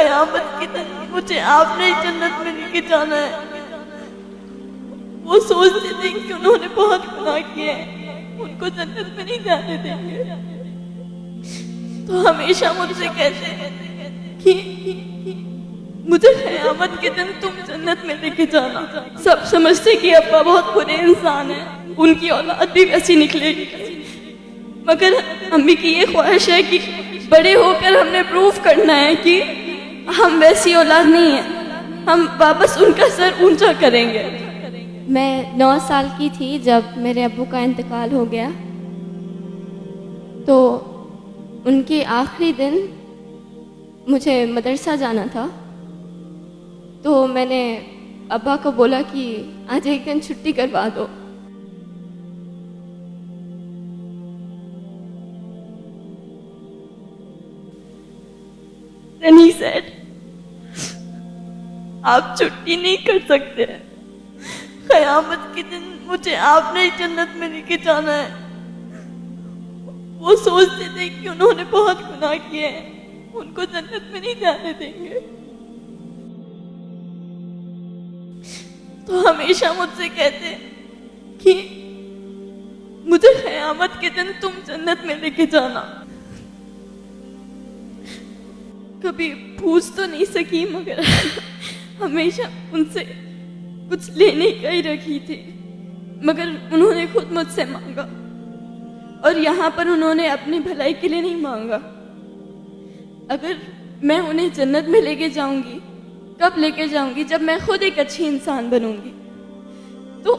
क़यामत के दिन मुझे आपने जन्नत में लेके जाना है। वो सोचते थे कि उन्होंने बहुत गुनाह किए हैं, उनको जन्नत में नहीं जाने देंगे, तो हमेशा मुझसे कहते हैं कि मुझे क़यामत के दिन तुम जन्नत में लेके जाना। सब समझते कि अब्बा बहुत बुरे इंसान हैं, उनकी औलाद भी वैसी निकलेगी, मगर अम्मी की ये ख्वाहिश है कि बड़े होकर हमने प्रूफ करना है कि हम वैसी औलाद नहीं हैं, हम वापस उनका सर ऊंचा करेंगे। मैं 9 साल की थी जब मेरे अब्बू का इंतकाल हो गया, तो उनके आखिरी दिन मुझे मदरसा जाना था, तो मैंने अब्बा को बोला कि आज एक दिन छुट्टी करवा दो। Then he said, आप छुट्टी नहीं कर सकते, क़यामत के दिन मुझे आपने जन्नत में लेके जाना है। वो सोचते थे कि उन्होंने बहुत गुनाह किए हैं, उनको जन्नत में नहीं जाने देंगे, तो हमेशा मुझसे कहते कि मुझे क़यामत के दिन तुम जन्नत में लेके जाना। कभी पूछ तो नहीं सकी, मगर हमेशा उनसे कुछ लेने का ही रखी थी, मगर उन्होंने खुद मुझसे मांगा, और यहाँ पर उन्होंने अपनी भलाई के लिए नहीं मांगा। अगर मैं उन्हें जन्नत में लेके जाऊंगी, कब लेके जाऊंगी? जब मैं खुद एक अच्छी इंसान बनूंगी। तो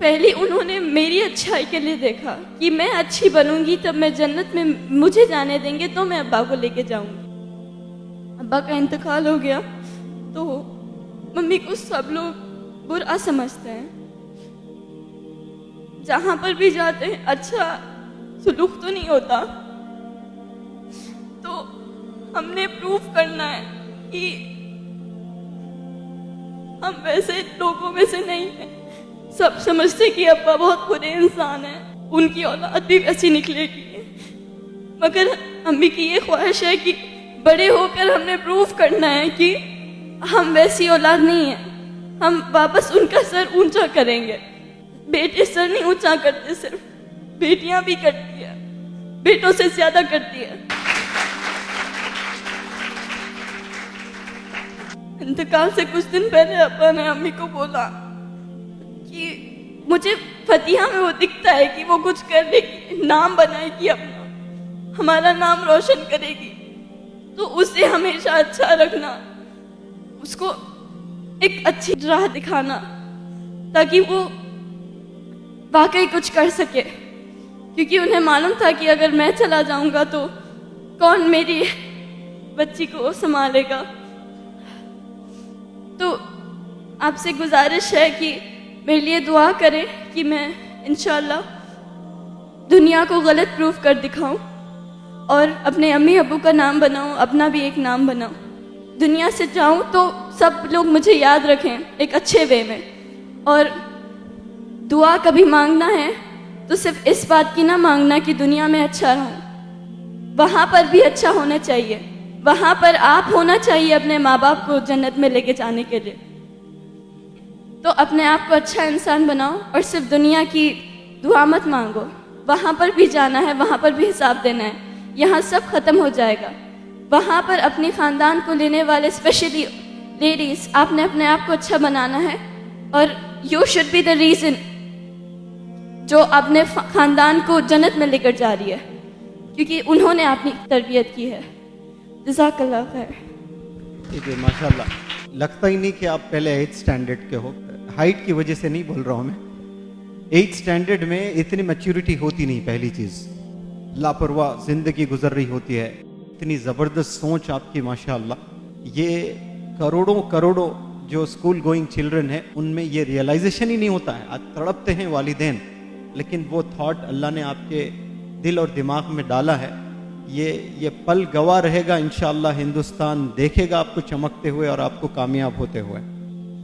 पहले उन्होंने मेरी अच्छाई के लिए देखा कि मैं अच्छी बनूंगी, तब मैं जन्नत में मुझे जाने देंगे, तो मैं अब्बा को लेके जाऊंगी। अब्बा का इंतकाल हो गया तो मम्मी को सब लोग बुरा समझते हैं, जहां पर भी जाते हैं अच्छा सुलूक तो नहीं होता, तो हमने प्रूफ करना है कि हम वैसे लोगों में से नहीं हैं। सब समझते कि अब्बा बहुत बुरे इंसान हैं, उनकी औलाद भी वैसी निकलेगी, मगर अम्मी की ये ख्वाहिश है कि बड़े होकर हमने प्रूफ करना है कि हम वैसी औलाद नहीं हैं, हम वापस उनका सर ऊंचा करेंगे। बेटे सर नहीं ऊंचा करते, सिर्फ बेटियां भी करती है, बेटों से ज्यादा करती है। इंतकाल से कुछ दिन पहले अब्बा ने अम्मी को बोला कि मुझे फतिहा में वो दिखता है कि वो कुछ करेगी, नाम बनाएगी अपना, हमारा नाम रोशन करेगी, तो उसे हमेशा अच्छा रखना, उसको एक अच्छी राह दिखाना, ताकि वो वाकई कुछ कर सके। क्योंकि उन्हें मालूम था कि अगर मैं चला जाऊंगा तो कौन मेरी बच्ची को संभालेगा। तो आपसे गुजारिश है कि मेरे लिए दुआ करें कि मैं इंशाल्लाह दुनिया को गलत प्रूफ कर दिखाऊं और अपने अम्मी अब्बू का नाम बनाऊं, अपना भी एक नाम बनाऊं। दुनिया से जाऊं तो सब लोग मुझे याद रखें एक अच्छे वे में। और दुआ कभी मांगना है तो सिर्फ इस बात की ना मांगना कि दुनिया में अच्छा रहूं, वहां पर भी अच्छा होना चाहिए, वहां पर आप होना चाहिए अपने माँ बाप को जन्नत में लेके जाने के लिए। तो अपने आप को अच्छा इंसान बनाओ और सिर्फ दुनिया की दुआ मत मांगो, वहां पर भी जाना है, वहां पर भी हिसाब देना है। यहाँ सब खत्म हो जाएगा, वहां पर अपने खानदान को लेने वाले स्पेशली लेडीज, आपने अपने आप को अच्छा बनाना है और you should be the reason जो अपने खानदान को जन्नत में लेकर जा रही है, क्योंकि उन्होंने अपनी तरबियत की है। जज़ाकल्लाह खैर। ठीक है, माशाल्लाह। लगता ही नहीं कि आप पहले 8th स्टैंडर्ड के हो। हाइट की वजह से नहीं बोल रहा हूँ मैं, 8th स्टैंडर्ड में इतनी मैच्योरिटी होती नहीं। पहली चीज़, लापरवाह जिंदगी गुजर रही होती है। इतनी ज़बरदस्त सोच आपकी माशाल्लाह। ये करोड़ों करोड़ों जो स्कूल गोइंग चिल्ड्रन है उनमें ये रियलाइजेशन ही नहीं होता है। आज तड़पते हैं वालिदैन, लेकिन वो थॉट अल्लाह ने आपके दिल और दिमाग में डाला है। ये पल गवाह रहेगा इंशाअल्लाह। हिंदुस्तान देखेगा आपको चमकते हुए और आपको कामयाब होते हुए।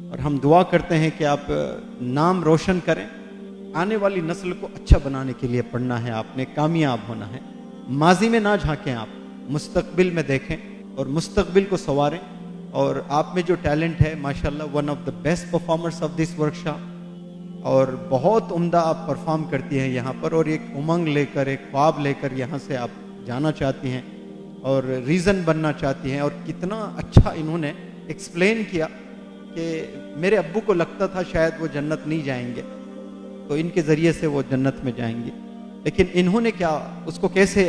और हम दुआ करते हैं कि आप नाम रोशन करें। आने वाली नस्ल को अच्छा बनाने के लिए पढ़ना है आपने, कामयाब होना है। माजी में ना झांकें आप, मुस्तकबिल में देखें और मुस्तकबिल को संवारें। और आप में जो टैलेंट है माशाल्लाह, one of the best performers of this workshop, और बहुत उम्दा आप परफॉर्म करती हैं यहाँ पर, और एक उमंग लेकर, एक ख्वाब लेकर यहाँ से आप जाना चाहती हैं और रीज़न बनना चाहती हैं। और कितना अच्छा इन्होंने एक्सप्लेन किया कि मेरे अब्बू को लगता था शायद वो जन्नत नहीं जाएंगे, तो इनके ज़रिए से वो जन्नत में जाएंगे, लेकिन इन्होंने क्या उसको कैसे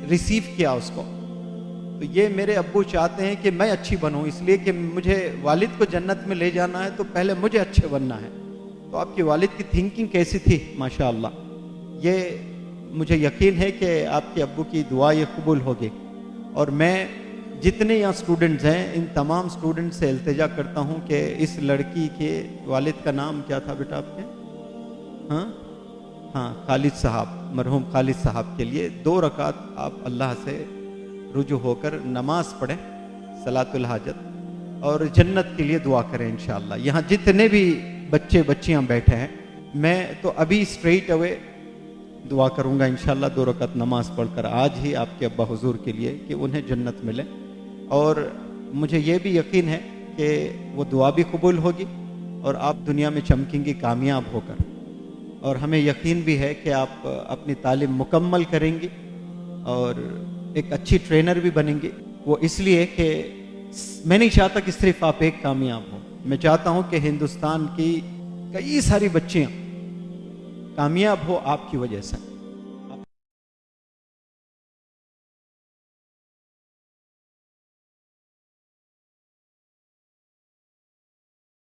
रिसीव किया उसको। तो ये मेरे अब्बू चाहते हैं कि मैं अच्छी बनूं, इसलिए कि मुझे वालिद को जन्नत में ले जाना है तो पहले मुझे अच्छे बनना है। तो आपकी वालिद की थिंकिंग कैसी थी माशाअल्लाह, ये मुझे यकीन है कि आपके अब्बू की दुआ ये कबूल होगी। और मैं जितने यहाँ स्टूडेंट्स हैं, इन तमाम स्टूडेंट्स से इल्तिजा करता हूँ कि इस लड़की के वालिद का नाम क्या था बेटा आपके? हाँ, खालिद साहब, मरहूम खालिद साहब के लिए 2 रकात आप अल्लाह से रुजू होकर नमाज पढ़ें, सलातुल हाजत, और जन्नत के लिए दुआ करें इंशाअल्लाह। यहाँ जितने भी बच्चे बच्चियाँ बैठे हैं, मैं तो अभी स्ट्रेट अवे दुआ करूँगा इंशाअल्लाह 2 रकात नमाज पढ़कर आज ही आपके अब्बा हुजूर के लिए कि उन्हें जन्नत मिले। और मुझे ये भी यकीन है कि वो दुआ भी कबूल होगी और आप दुनिया में चमकेंगी कामयाब होकर। और हमें यकीन भी है कि आप अपनी तालीम मुकम्मल करेंगी और एक अच्छी ट्रेनर भी बनेंगी। वो इसलिए कि मैं नहीं चाहता कि सिर्फ आप एक कामयाब हो, मैं चाहता हूं कि हिंदुस्तान की कई सारी बच्चियां कामयाब हो आपकी वजह से।